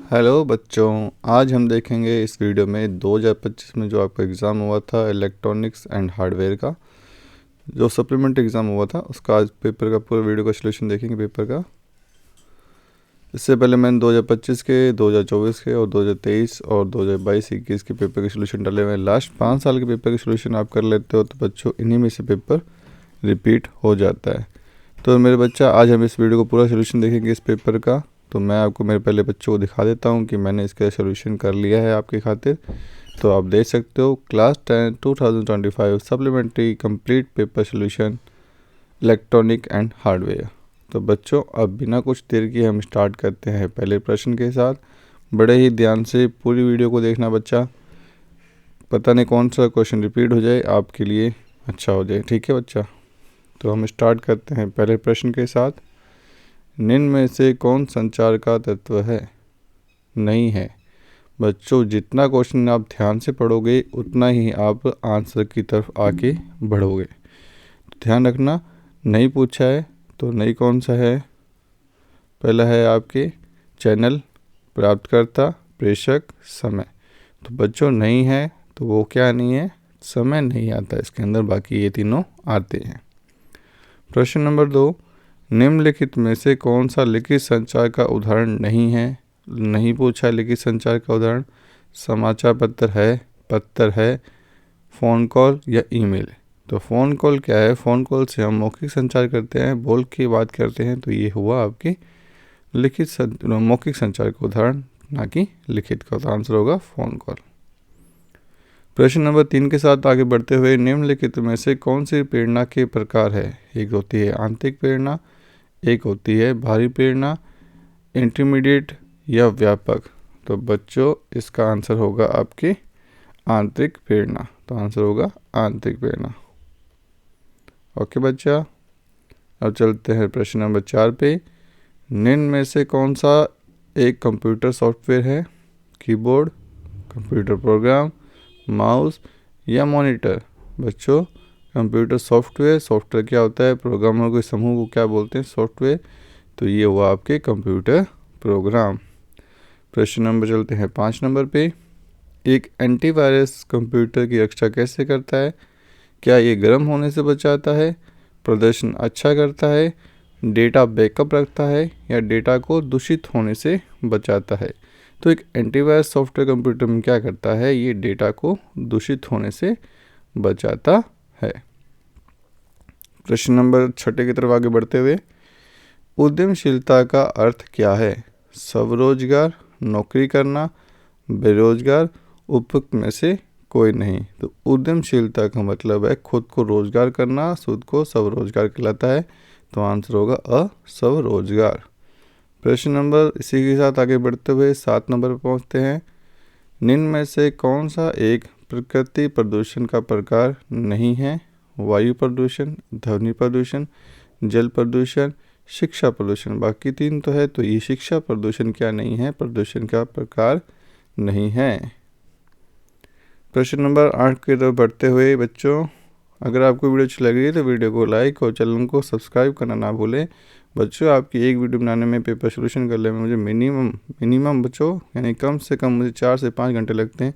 Hello बच्चों, आज हम देखेंगे इस वीडियो में 2025 में जो आपका एग्ज़ाम हुआ था इलेक्ट्रॉनिक्स एंड हार्डवेयर का, जो सप्लीमेंट्री एग्ज़ाम हुआ था उसका आज पेपर का पूरा वीडियो का सलूशन देखेंगे पेपर का। इससे पहले मैंने 2025 के, 2024 के और 2023 और 2022-21 के पेपर के सलूशन डाले हुए हैं। लास्ट 5 साल के पेपर के सलूशन आप कर लेते हो तो बच्चों इन्हीं में से पेपर रिपीट हो जाता है। तो मेरे बच्चा, आज हम इस वीडियो को पूरा सलूशन देखेंगे इस पेपर का। तो मैं आपको मेरे पहले बच्चों को दिखा देता हूं कि मैंने इसका सलूशन कर लिया है आपके खातिर। तो आप देख सकते हो class 10 2025 supplementary complete paper solution electronic and hardware. तो बच्चों, अब बिना कुछ देर किए हम स्टार्ट करते हैं पहले प्रश्न के साथ। बड़े ही ध्यान से पूरी वीडियो को देखना बच्चा, पता नहीं कौन सा क्वेश्चन रिपीट हो जाए, आपके लिए अच्छा हो जाए। ठीक है बच्चा, तो हम स्टार्ट करते हैं पहले प्रश्न के साथ। निम्न में से कौन संचार का तत्व है? नहीं है। बच्चों, जितना क्वेश्चन आप ध्यान से पढ़ोगे उतना ही आप आंसर की तरफ आगे बढ़ोगे। तो ध्यान रखना, नहीं पूछा है तो नहीं कौन सा है। पहला है आपके चैनल, प्राप्तकर्ता, प्रेषक, समय। तो बच्चों नहीं है तो वो क्या नहीं है, समय नहीं आता इसके अंदर, बाकी ये तीनों आते हैं। प्रश्न नंबर 2, निम्नलिखित में से कौन सा लिखित संचार का उदाहरण नहीं है? नहीं पूछा लिखित संचार का उदाहरण। समाचार पत्र है, फ़ोन कॉल या ईमेल। तो फ़ोन कॉल क्या है? फ़ोन कॉल से हम मौखिक संचार करते हैं, बोल के बात करते हैं। तो ये हुआ आपकी मौखिक संचार का उदाहरण, ना कि लिखित का। तो आंसर होगा फ़ोन कॉल। प्रश्न नंबर 3 के साथ आगे बढ़ते हुए, निम्नलिखित में से कौन सी प्रेरणा के प्रकार है? एक होती है आंतरिक प्रेरणा, एक होती है बाहरी प्रेरणा, इंटरमीडिएट या व्यापक। तो बच्चों, इसका आंसर होगा आपकी आंतरिक प्रेरणा। तो आंसर होगा आंतरिक प्रेरणा। ओके बच्चा, अब चलते हैं प्रश्न नंबर 4 पे। निम्न में से कौन सा एक कंप्यूटर सॉफ्टवेयर है? कीबोर्ड, कंप्यूटर प्रोग्राम, माउस या मॉनिटर। बच्चों, कंप्यूटर सॉफ्टवेयर क्या होता है? प्रोग्रामर के समूह को क्या बोलते हैं? सॉफ्टवेयर। तो ये हुआ आपके कंप्यूटर प्रोग्राम। प्रश्न नंबर चलते हैं 5 नंबर पे। एक एंटीवायरस कंप्यूटर की रक्षा कैसे करता है? क्या ये गर्म होने से बचाता है, प्रदर्शन अच्छा करता है, डेटा बैकअप रखता है या डेटा को दूषित होने से बचाता है? तो एक एंटीवायरस सॉफ्टवेयर कंप्यूटर में क्या करता है? ये डेटा को दूषित होने से बचाता है। प्रश्न नंबर 6 की तरफ आगे बढ़ते हुए, उद्यमशीलता का अर्थ क्या है? स्वरोजगार, नौकरी करना, बेरोजगार, उपयुक्त में से कोई नहीं। तो उद्यमशीलता का मतलब है खुद को रोजगार करना, खुद को स्वरोजगार कहलाता है। तो आंसर होगा स्वरोजगार। प्रश्न नंबर इसी के साथ आगे बढ़ते हुए 7 नंबर पर पहुंचते हैं। निम्न में से कौन सा एक प्रकृति प्रदूषण का प्रकार नहीं है? वायु प्रदूषण, ध्वनि प्रदूषण, जल प्रदूषण, शिक्षा प्रदूषण। बाकी 3 तो है, तो ये शिक्षा प्रदूषण क्या नहीं है, प्रदूषण का प्रकार नहीं है। प्रश्न नंबर 8 की तरफ बढ़ते हुए बच्चों, अगर आपको वीडियो अच्छी लग रही है तो वीडियो को लाइक और चैनल को सब्सक्राइब करना ना भूलें। बच्चों, आपकी एक वीडियो बनाने में, पेपर सोल्यूशन करने में मुझे मिनिमम बच्चों यानी कम से कम मुझे 4 से 5 घंटे लगते हैं।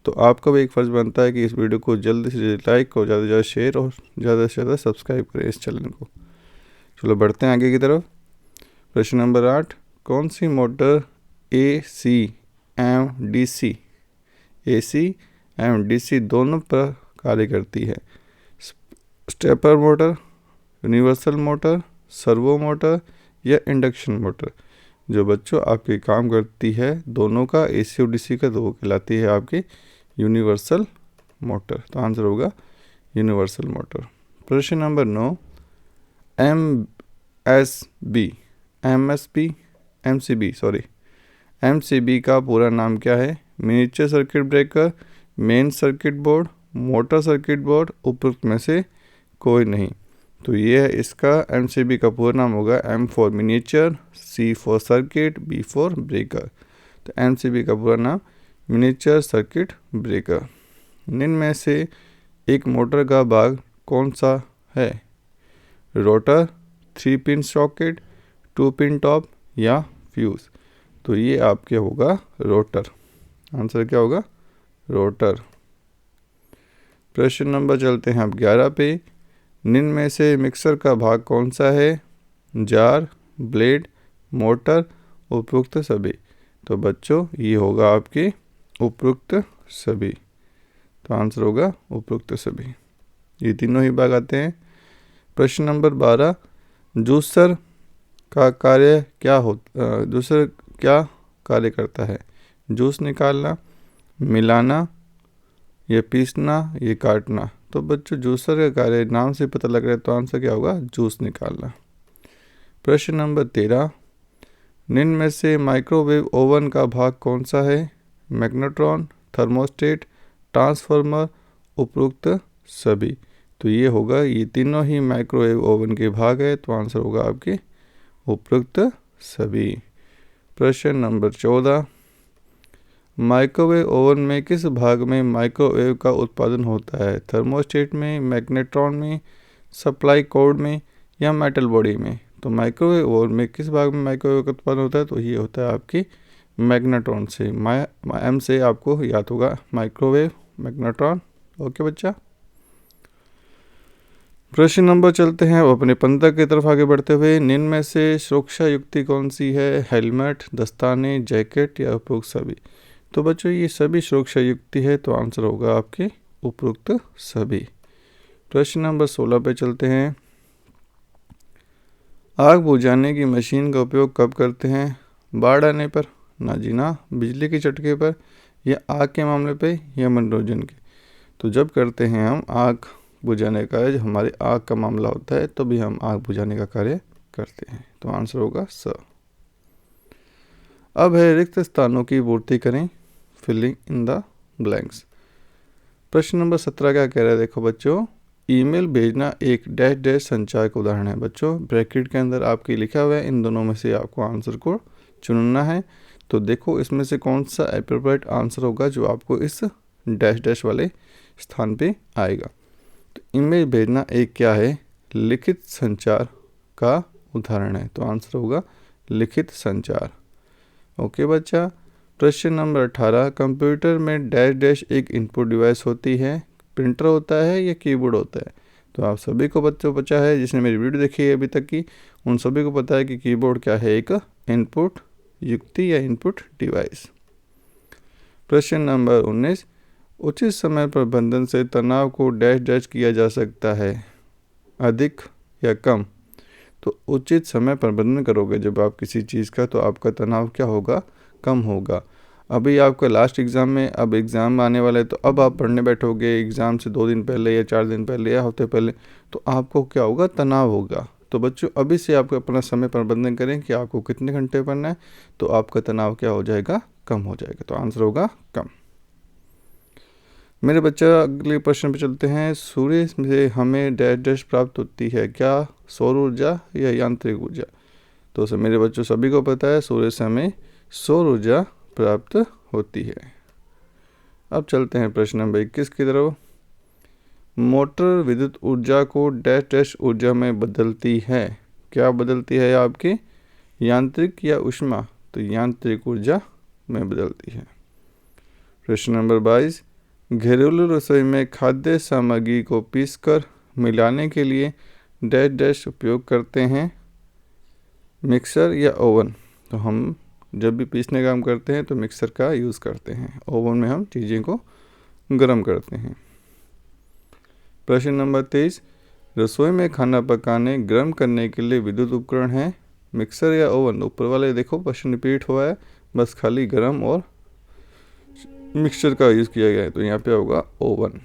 तो आपका भी एक फ़र्ज़ बनता है कि इस वीडियो को जल्दी से जल्दी लाइक और ज़्यादा से ज़्यादा शेयर और ज़्यादा से ज़्यादा सब्सक्राइब करें इस चैनल को। चलो बढ़ते हैं आगे की तरफ। प्रश्न नंबर 8, कौन सी मोटर AC एवं DC दोनों पर कार्य करती है? Stepper motor, universal motor, servo motor या इंडक्शन मोटर। जो बच्चों आपके काम करती है दोनों का, AC और DC का, तो वो कहलाती है आपकी यूनिवर्सल मोटर। तो आंसर होगा यूनिवर्सल मोटर। प्रश्न नंबर 9, MCB का पूरा नाम क्या है? Miniature circuit breaker, main circuit board, motor circuit board, उपयुक्त में से कोई नहीं। तो ये है इसका MCB का पूरा नाम होगा M for miniature, C for circuit, B for breaker. तो MCB का पूरा नाम मिनिएचर सर्किट ब्रेकर। निम्न में से एक मोटर का भाग कौन सा है? Rotor, 3 pin socket, 2 pin top या फ्यूज़। तो ये आपके होगा रोटर। आंसर क्या होगा? रोटर। प्रश्न नंबर चलते हैं अब 11 पे। निम्न में से मिक्सर का भाग कौन सा है? जार, ब्लेड, मोटर, उपयुक्त सभी। तो बच्चों ये होगा आपके उपयुक्त सभी। तो आंसर होगा उपयुक्त सभी। ये तीनों ही भाग आते हैं। प्रश्न नंबर 12। जूसर का कार्य क्या जूसर क्या कार्य करता है? जूस निकालना, मिलाना, ये पीसना, ये काटना। तो बच्चों जूसर का कार्य नाम से पता लग रहा है, तो आंसर क्या होगा? जूस निकालना। प्रश्न नंबर 13। निम्न में से माइक्रोवेव ओवन का भाग कौन सा है? मैग्नेट्रॉन, थर्मोस्टेट, ट्रांसफार्मर, उपयुक्त सभी। तो ये होगा, ये तीनों ही माइक्रोवेव ओवन के भाग है, तो आंसर होगा आपके उपयुक्त सभी। प्रश्न नंबर 14। माइक्रोवेव ओवन में किस भाग में माइक्रोवेव का उत्पादन होता है? थर्मोस्टेट में, मैग्नेट्रॉन में, सप्लाई कोड में, या मेटल बॉडी में? तो माइक्रोवेव ओवन में किस भाग में माइक्रोवेव का उत्पादन होता है? तो ये होता है आपकी मैग्नेट्रॉन से। एम से आपको याद होगा माइक्रोवेव, मैग्नेट्रॉन। ओके बच्चा। प्रश्न नंबर चलते हैं अब अपने 15 की तरफ आगे बढ़ते हुए। निम्न में से सुरक्षा युक्ति कौन सी है? हेलमेट, दस्ताने, जैकेट, या उपयुक्त सभी। तो बच्चों ये सभी सुरक्षा युक्ति है, तो आंसर होगा आपके उपयुक्त सभी। प्रश्न नंबर 16 पे चलते हैं। आग बुझाने की मशीन का उपयोग कब करते हैं? बाढ़ आने पर? ना जी ना। बिजली के झटके पर, या आग के मामले पे, या मनोरंजन के? तो जब करते हैं हम आग बुझाने का, जब हमारे आग का मामला होता है तो भी हम आग बुझाने का कार्य करते हैं। तो आंसर होगा स। अब है रिक्त स्थानों की पूर्ति करें, फिलिंग इन द ब्लैंक्स। प्रश्न नंबर 17 क्या कह रहा है? देखो बच्चों, ईमेल भेजना एक डैश डैश संचार का उदाहरण है। बच्चों ब्रैकेट के अंदर आपके लिखा हुआ है, इन दोनों में से आपको आंसर को चुनना है। तो देखो इसमें से कौन सा एप्रोप्रिएट आंसर होगा जो आपको इस डैश डैश वाले स्थान पे आएगा। तो ईमेल भेजना एक क्या है? लिखित संचार का उदाहरण है। तो आंसर होगा लिखित संचार। ओके बच्चा। प्रश्न नंबर 18। कंप्यूटर में डैश डैश एक इनपुट डिवाइस होती है, प्रिंटर होता है, या कीबोर्ड होता है? तो आप सभी को बच्चों बचा है, जिसने मेरी वीडियो देखी है अभी तक की, उन सभी को पता है कि कीबोर्ड क्या है? एक इनपुट युक्ति या इनपुट डिवाइस। प्रश्न नंबर 19। उचित समय प्रबंधन से तनाव को डैश डैश किया जा सकता है, अधिक या कम? तो उचित समय प्रबंधन करोगे जब आप किसी चीज़ का, तो आपका तनाव क्या होगा? कम होगा। अभी आपका लास्ट एग्ज़ाम में, अब एग्ज़ाम आने वाला है, तो अब आप पढ़ने बैठोगे एग्ज़ाम से 2 दिन पहले या 4 दिन पहले या हफ्ते पहले, तो आपको क्या होगा? तनाव होगा। तो बच्चों अभी से आपको अपना समय प्रबंधन करें कि आपको कितने घंटे पढ़ना है, तो आपका तनाव क्या हो जाएगा? कम हो जाएगा। तो आंसर होगा कम। मेरे बच्चा अगले प्रश्न पे चलते हैं। सूर्य से हमें डैश डैश प्राप्त होती है, क्या सौर ऊर्जा या यांत्रिक ऊर्जा? तो मेरे बच्चों सभी को पता है सूर्य से हमें सौर ऊर्जा प्राप्त होती है। अब चलते हैं प्रश्न नंबर 21 की तरफ। मोटर विद्युत ऊर्जा को डैश डैश ऊर्जा में बदलती है, क्या बदलती है आपकी? यांत्रिक या ऊष्मा? तो यांत्रिक ऊर्जा में बदलती है। प्रश्न नंबर 22। घरेलू रसोई में खाद्य सामग्री को पीसकर मिलाने के लिए डैश डैश उपयोग करते हैं, मिक्सर या ओवन? तो हम जब भी पीसने का काम करते हैं तो मिक्सर का यूज़ करते हैं, ओवन में हम चीज़ें को गर्म करते हैं। प्रश्न नंबर 23। रसोई में खाना पकाने गर्म करने के लिए विद्युत उपकरण है, मिक्सर या ओवन? ऊपर वाले देखो प्रश्न रिपीट हुआ है, बस खाली गर्म और मिक्सचर का यूज़ किया गया है, तो यहाँ पे होगा ओवन।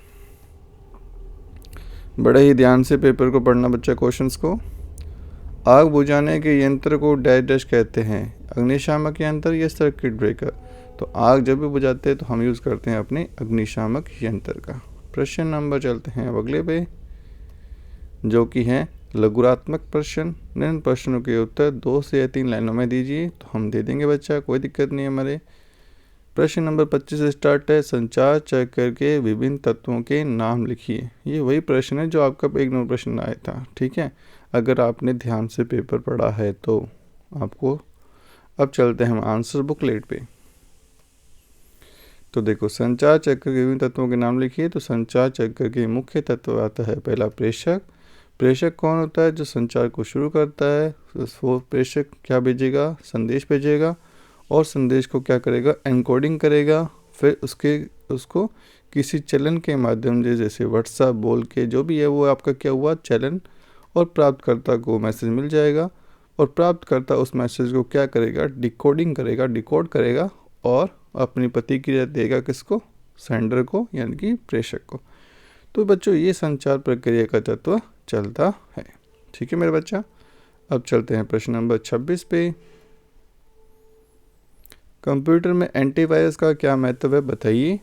बड़े ही ध्यान से पेपर को पढ़ना बच्चा क्वेश्चंस को। आग बुझाने के यंत्र को डैश डैश कहते हैं, अग्निशामक यंत्र या सर्किट ब्रेकर? तो आग जब भी बुझाते हैं तो हम यूज़ करते हैं अपने अग्निशामक यंत्र का। प्रश्न नंबर चलते हैं अब अगले पे, जो कि है लघुरात्मक प्रश्न। निम्न प्रश्नों के उत्तर 2 से या 3 लाइनों में दीजिए। तो हम दे देंगे बच्चा, कोई दिक्कत नहीं है हमारे। प्रश्न नंबर 25 से स्टार्ट है। संचार चक्र के विभिन्न तत्वों के नाम लिखिए। ये वही प्रश्न है जो आपका 1 नंबर प्रश्न आया था, ठीक है। अगर आपने ध्यान से पेपर पढ़ा है तो आपको अब चलते हैं हम आंसर बुकलेट पे। तो देखो, संचार चक्र के विभिन्न तत्वों के नाम लिखिए। तो संचार चक्र के मुख्य तत्व आता है पहला प्रेषक। प्रेषक कौन होता है? जो संचार को शुरू करता है। वो प्रेषक क्या भेजेगा? संदेश भेजेगा, और संदेश को क्या करेगा? एनकोडिंग करेगा। फिर उसको किसी चलन के माध्यम से, जैसे व्हाट्सएप बोल के जो भी है वो आपका क्या हुआ? चलन। और प्राप्तकर्ता को मैसेज मिल जाएगा, और प्राप्तकर्ता उस मैसेज को क्या करेगा? डिकोडिंग करेगा, डिकोड करेगा, और अपनी प्रतिक्रिया देगा किसको? सेंडर को, यानी कि प्रेषक को। तो बच्चों, ये संचार प्रक्रिया का तत्व चलता है। ठीक है मेरे बच्चा। अब चलते हैं प्रश्न नंबर 26 पे। कंप्यूटर में एंटीवायरस का क्या महत्व है, बताइए।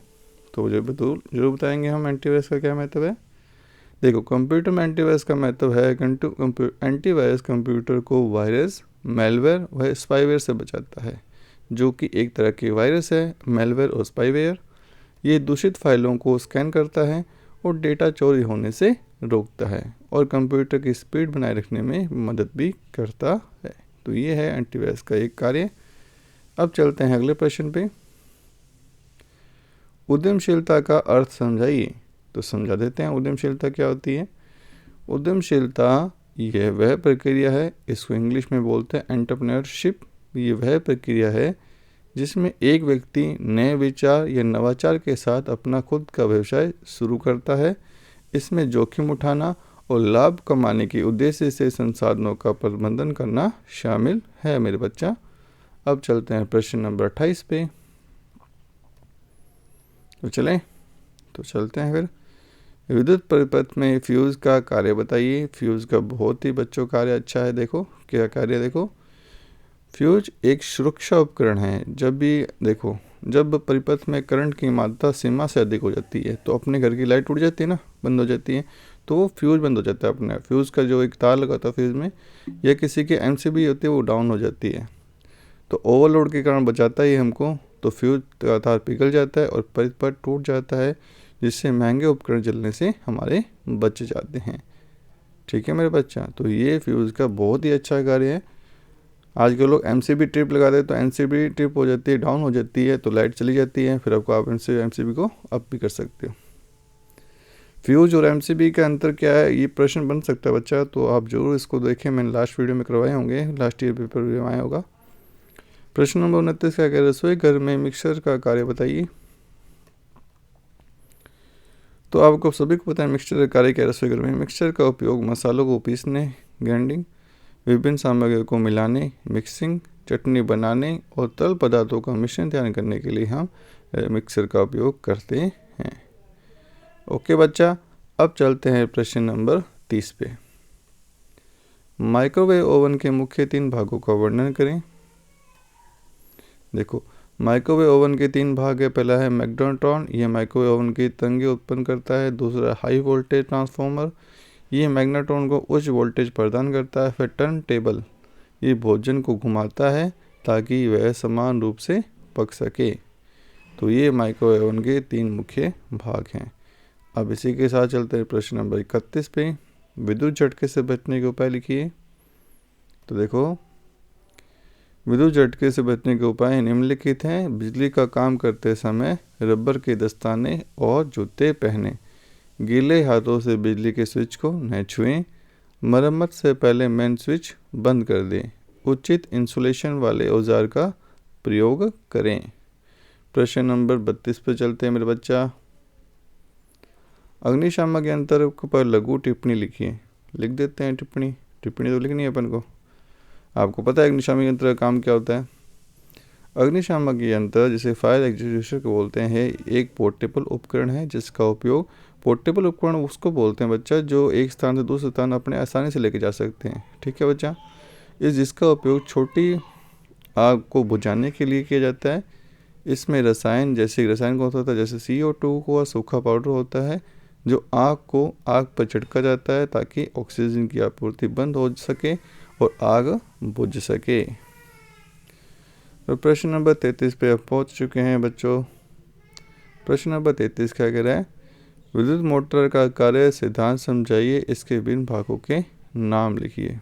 तो जरूर बताएंगे हम एंटीवायरस का क्या महत्व है। देखो, कंप्यूटर में एंटीवायरस का महत्व है, एंटीवायरस कंप्यूटर को वायरस, मेलवेयर व स्पाईवेयर से बचाता है, जो कि एक तरह के वायरस है। मेलवेयर और स्पाईवेयर ये दूषित फाइलों को स्कैन करता है और डेटा चोरी होने से रोकता है, और कंप्यूटर की स्पीड बनाए रखने में मदद भी करता है। तो ये है एंटीवायरस का एक कार्य। अब चलते हैं अगले प्रश्न पे। उद्यमशीलता का अर्थ समझाइए। तो समझा देते हैं उद्यमशीलता क्या होती है। उद्यमशीलता यह वह प्रक्रिया है, इसको इंग्लिश में बोलते हैं एंटरप्रेन्योरशिप। ये वह प्रक्रिया है जिसमें एक व्यक्ति नए विचार या नवाचार के साथ अपना खुद का व्यवसाय शुरू करता है। इसमें जोखिम उठाना और लाभ कमाने के उद्देश्य से संसाधनों का प्रबंधन करना शामिल है मेरे बच्चा। अब चलते हैं प्रश्न नंबर 28 पे। तो चलते हैं फिर। विद्युत परिपथ में फ्यूज़ का कार्य बताइए। फ्यूज़ का बहुत ही बच्चों कार्य अच्छा है। देखो क्या कार्य, देखो फ्यूज एक सुरक्षा उपकरण है। जब परिपथ में करंट की मात्रा सीमा से अधिक हो जाती है, तो अपने घर की लाइट उड़ जाती है ना, बंद हो जाती है, तो वो फ्यूज़ बंद हो जाता है अपने। फ्यूज़ का जो एक तार लगा होता है फ्यूज़ में, या किसी के एमसीबी होती है, वो डाउन हो जाती है, तो ओवरलोड के कारण बचाता ही हमको। तो फ्यूज का तार पिघल जाता है और परिपथ टूट जाता है, जिससे महंगे उपकरण जलने से हमारे बच जाते हैं। ठीक है मेरे बच्चा। तो ये फ्यूज़ का बहुत ही अच्छा कार्य है। आजकल लोग एमसीबी ट्रिप लगाते हैं, तो एमसीबी ट्रिप हो जाती है, डाउन हो जाती है, तो लाइट चली जाती है, फिर आपको आप एमसीबी को अप भी कर सकते हो। फ्यूज और एमसीबी का अंतर क्या है, ये प्रश्न बन सकता है बच्चा, तो आप जरूर इसको देखें। मैंने लास्ट वीडियो में करवाए होंगे, लास्ट ईयर पेपर में आया होगा। प्रश्न नंबर 29 का क्या, रसोई घर में मिक्सर का कार्य बताइए। तो आपको सभी को पता है मिक्सचर का कार्य क्या है। रसोई घर में मिक्सचर का उपयोग मसालों को पीसने, ग्राइंडिंग, विभिन्न सामग्रियों को मिलाने, मिक्सिंग, चटनी बनाने और तरल पदार्थों का मिश्रण तैयार करने के लिए हम मिक्सर का उपयोग करते हैं। ओके बच्चा। अब चलते हैं प्रश्न नंबर 30 पे। माइक्रोवेव ओवन के मुख्य 3 भागों का वर्णन करें। देखो, माइक्रोवेव ओवन के 3 भाग है। पहला है मैग्नेट्रॉन, यह माइक्रोवेव ओवन की तरंगें उत्पन्न करता है। दूसरा हाई वोल्टेज ट्रांसफार्मर, ये मैग्नेट्रॉन को उच्च वोल्टेज प्रदान करता है। फिर टर्न टेबल, ये भोजन को घुमाता है ताकि वह समान रूप से पक सके। तो ये माइक्रोवेव ओवन के 3 मुख्य भाग हैं। अब इसी के साथ चलते हैं प्रश्न नंबर 31 पे। विद्युत झटके से बचने के उपाय लिखिए। तो देखो, विद्युत झटके से बचने के उपाय निम्नलिखित हैं। बिजली का काम करते समय रबर के दस्ताने और जूते पहने। गीले हाथों से बिजली के स्विच को न छुएं। मरम्मत से पहले मेन स्विच बंद कर दें। उचित इंसुलेशन वाले औजार का प्रयोग करें। प्रश्न नंबर 32 पर चलते हैं मेरे बच्चा। अग्निशामक यंत्र पर लघु टिप्पणी लिखिए। लिख देते हैं टिप्पणी तो लिखनी है अपन को। आपको पता है अग्निशामक यंत्र का काम क्या होता है। अग्निशामक यंत्र, जिसे फायर एक्सटिंग्विशर को बोलते हैं, एक पोर्टेबल उपकरण है जिसका उपयोग, पोर्टेबल उपकरण उसको बोलते हैं बच्चा जो एक स्थान से दूसरे स्थान अपने आसानी से लेके जा सकते हैं। ठीक है बच्चा। जिसका उपयोग छोटी आग को बुझाने के लिए किया जाता है। इसमें रसायन कौन सा होता है, जैसे CO2 को सूखा पाउडर होता है, जो आग पर छिड़का जाता है ताकि ऑक्सीजन की आपूर्ति बंद हो सके और आग बुझ सके। तो प्रश्न नंबर 33 पे अब पहुँच चुके हैं बच्चों। प्रश्न नंबर 33 क्या कह रहा है, विद्युत मोटर का कार्य सिद्धांत समझाइए, इसके विभिन्न भागों के नाम लिखिए।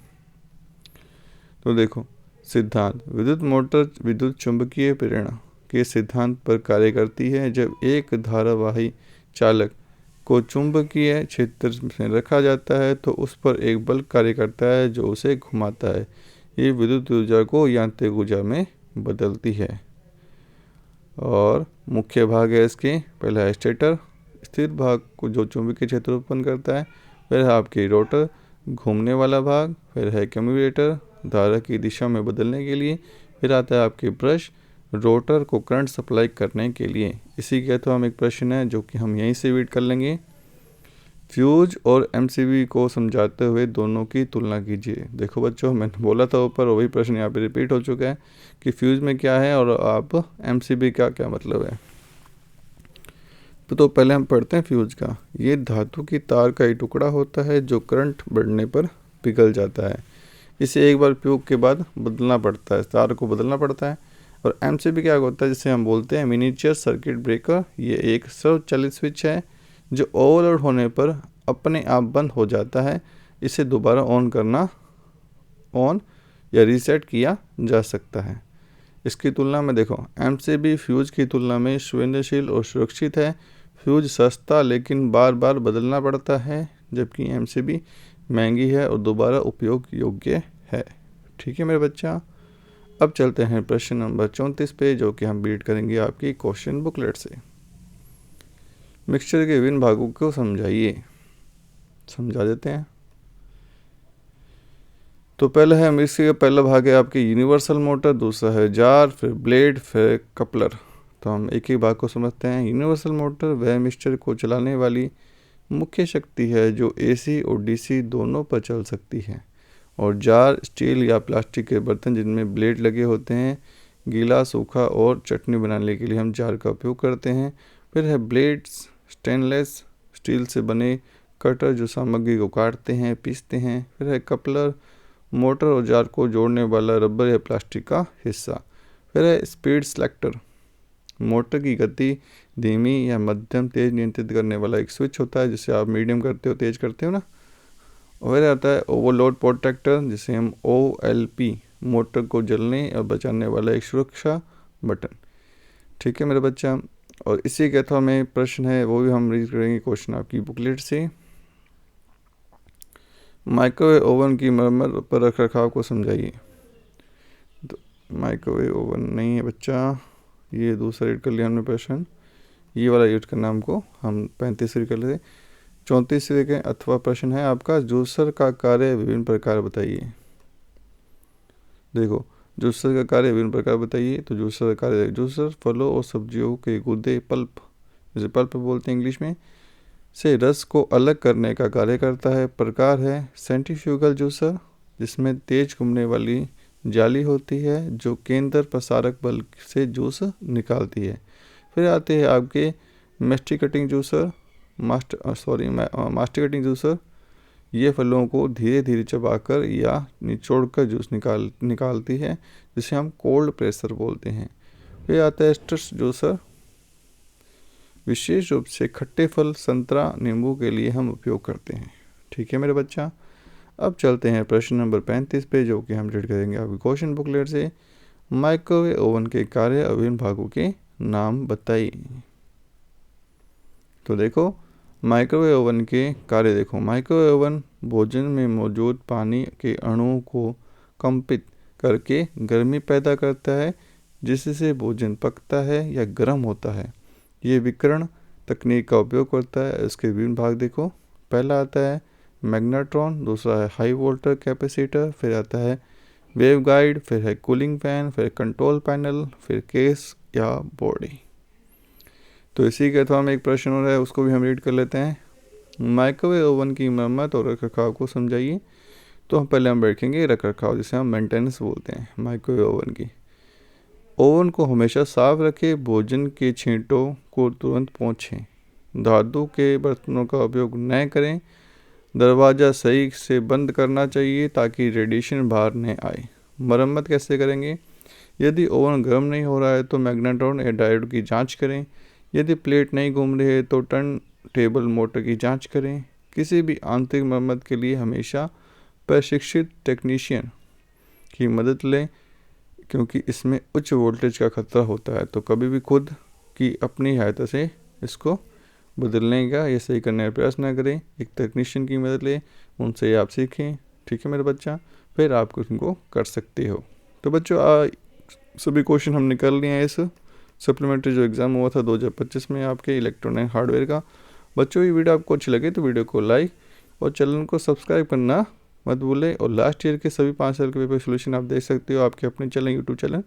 तो देखो, सिद्धांत। विद्युत मोटर विद्युत चुंबकीय प्रेरणा के सिद्धांत पर कार्य करती है। जब एक धारावाही चालक को चुंबकीय क्षेत्र में रखा जाता है तो उस पर एक बल कार्य करता है जो उसे घुमाता है। ये विद्युत ऊर्जा को यांत्रिक ऊर्जा में बदलती है। और मुख्य भाग है इसके, पहला है स्टेटर, स्थिर भाग को जो चुंबकीय क्षेत्र उत्पन्न करता है। फिर है आपकी रोटर, घूमने वाला भाग। फिर है कम्यूटेटर, धारा की दिशा में बदलने के लिए। फिर आता है आपके ब्रश, रोटर को करंट सप्लाई करने के लिए। इसी के तो हम एक प्रश्न है जो कि हम यहीं से रीड कर लेंगे। फ्यूज और एमसीबी को समझाते हुए दोनों की तुलना कीजिए। देखो बच्चों, मैंने बोला था ऊपर, वही प्रश्न यहाँ पे रिपीट हो चुका है कि फ्यूज में क्या है और आप एमसीबी का क्या मतलब है। तो पहले हम पढ़ते हैं फ्यूज का। ये धातु की तार का एक टुकड़ा होता है जो करंट बढ़ने पर पिघल जाता है। इसे एक बार उपयोग के बाद बदलना पड़ता है, तार को बदलना पड़ता है। और एमसीबी क्या होता है, जिसे हम बोलते हैं मिनिएचर सर्किट ब्रेकर। ये एक स्वचालित स्विच है जो ओवरलोड होने पर अपने आप बंद हो जाता है। इसे दोबारा ऑन या रीसेट किया जा सकता है। इसकी तुलना में देखो, एमसीबी फ्यूज की तुलना में संवेदनशील और सुरक्षित है। फ्यूज सस्ता लेकिन बार बार बदलना पड़ता है, जबकि एमसीबी महंगी है और दोबारा उपयोग योग्य है। ठीक है मेरे बच्चा, अब चलते हैं प्रश्न नंबर 34 पे, जो कि हम रीड करेंगे आपकी क्वेश्चन बुकलेट से। मिक्सचर के विभिन्न भागों को समझाइए। समझा देते हैं। तो पहला है मिक्सर का पहला भाग है आपके यूनिवर्सल मोटर, दूसरा है जार, फिर ब्लेड, फिर कपलर। तो हम एक एक भाग को समझते हैं। यूनिवर्सल मोटर वह मिक्सचर को चलाने वाली मुख्य शक्ति है जो एसी और डीसी दोनों पर चल सकती है। और जार स्टील या प्लास्टिक के बर्तन जिनमें ब्लेड लगे होते हैं। गीला, सूखा और चटनी बनाने के लिए हम जार का उपयोग करते हैं। फिर है ब्लेड्स, स्टेनलेस स्टील से बने कटर जो सामग्री को काटते हैं, पीसते हैं। फिर है कपलर, मोटर और जार को जोड़ने वाला रबर या प्लास्टिक का हिस्सा। फिर है स्पीड सेलेक्टर, मोटर की गति धीमी या मध्यम तेज नियंत्रित करने वाला एक स्विच होता है, जिसे आप मीडियम करते हो, तेज करते हो ना। और फिर आता है ओवरलोड प्रोटेक्टर, जिसे हम OLP, मोटर को जलने और बचाने वाला एक सुरक्षा बटन। ठीक है मेरे बच्चा, और इसी के अथवा में प्रश्न है, वो भी हम रीड करेंगे क्वेश्चन आपकी बुकलेट से। माइक्रोवेव ओवन की मरम्मत पर रख रखाव को समझाइए। तो माइक्रोवेव ओवन नहीं है बच्चा, ये दूसरा रीड कर लिया हमने प्रश्न, ये वाला रीड करना हमको, हम 35 रीड कर लेते। 34 के अथवा प्रश्न है आपका, जूसर का कार्य विभिन्न प्रकार बताइए। देखो, जूसर का कार्य विभिन्न प्रकार बताइए। तो जूसर का कार्य, जूसर फलों और सब्जियों के गुदे, पल्प, जिसे पल्प बोलते हैं इंग्लिश में, से रस को अलग करने का कार्य करता है। प्रकार है सेंट्रीफ्यूगल जूसर, जिसमें तेज घूमने वाली जाली होती है जो केंद्र प्रसारक बल से जूस निकालती है। फिर आते हैं आपके मास्टिकेटिंग जूसर, मास्टिकेटिंग जूसर। ये फलों को धीरे धीरे चबाकर या निचोड़कर जूस निकालती है, जिसे हम कोल्ड प्रेशर बोलते हैं। फिर आता है स्ट्रेस जूसर, विशेष रूप से खट्टे फल, संतरा, नींबू के लिए हम उपयोग करते हैं। ठीक है मेरे बच्चा, अब चलते हैं प्रश्न नंबर 35 पे, जो कि हम रीड करेंगे आपकी क्वेश्चन बुकलेट से। माइक्रोवेव ओवन के कार्य और विभिन्न भागों के नाम बताइए। तो देखो, माइक्रोवेव ओवन के कार्य देखो। माइक्रोवेव ओवन भोजन में मौजूद पानी के अणुओं को कंपित करके गर्मी पैदा करता है, जिससे भोजन पकता है या गर्म होता है। ये विकिरण तकनीक का उपयोग करता है। इसके विभिन्न भाग देखो, पहला आता है मैग्नेट्रॉन, दूसरा है हाई वोल्टेज कैपेसिटर, फिर आता है वेव गाइड, फिर है कूलिंग फैन, फिर कंट्रोल पैनल, फिर केस या बॉडी। तो इसी के अथवा में एक प्रश्न हो रहा है, उसको भी हम रीड कर लेते हैं। माइक्रोवेव ओवन की मरम्मत और रखरखाव को समझाइए। तो हम पहले देखेंगे रखरखाव, जिसे हम मेंटेनेंस बोलते हैं माइक्रोवेव ओवन की। ओवन को हमेशा साफ रखें, भोजन के छींटों को तुरंत पोंछें, धातु के बर्तनों का उपयोग न करें, दरवाज़ा सही से बंद करना चाहिए ताकि रेडिएशन बाहर न आए। मरम्मत कैसे करेंगे? यदि ओवन गर्म नहीं हो रहा है तो मैग्नेट्रॉन या डायोड की जांच करें। यदि प्लेट नहीं घूम रही है तो टर्न टेबल मोटर की जांच करें। किसी भी आंतरिक मरम्मत के लिए हमेशा प्रशिक्षित टेक्नीशियन की मदद लें। क्योंकि इसमें उच्च वोल्टेज का खतरा होता है। तो कभी भी खुद की अपनी सहायता से इसको बदलने का या सही करने का प्रयास ना करें, एक तकनीशियन की मदद लें, उनसे आप सीखें। ठीक है मेरे बच्चा, फिर आप उनको कर सकते हो। तो बच्चों सभी क्वेश्चन हमने कर लिए हैं इस सप्लीमेंट्री जो एग्ज़ाम हुआ था 2025 में आपके इलेक्ट्रॉनिक हार्डवेयर का। बच्चों ये वीडियो आपको अच्छी लगे तो वीडियो को लाइक और चैनल को सब्सक्राइब करना मत भूलें। और लास्ट ईयर के सभी 5 साल के पेपर सोल्यूशन आप देख सकते हो आपके अपने चैनल यूट्यूब चैनल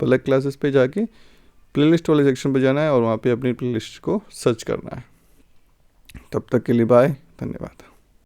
पलक क्लासेस पे जाके प्लेलिस्ट वाले सेक्शन पे जाना है और वहाँ पे अपनी प्लेलिस्ट को सर्च करना है। तब तक के लिए बाय, धन्यवाद।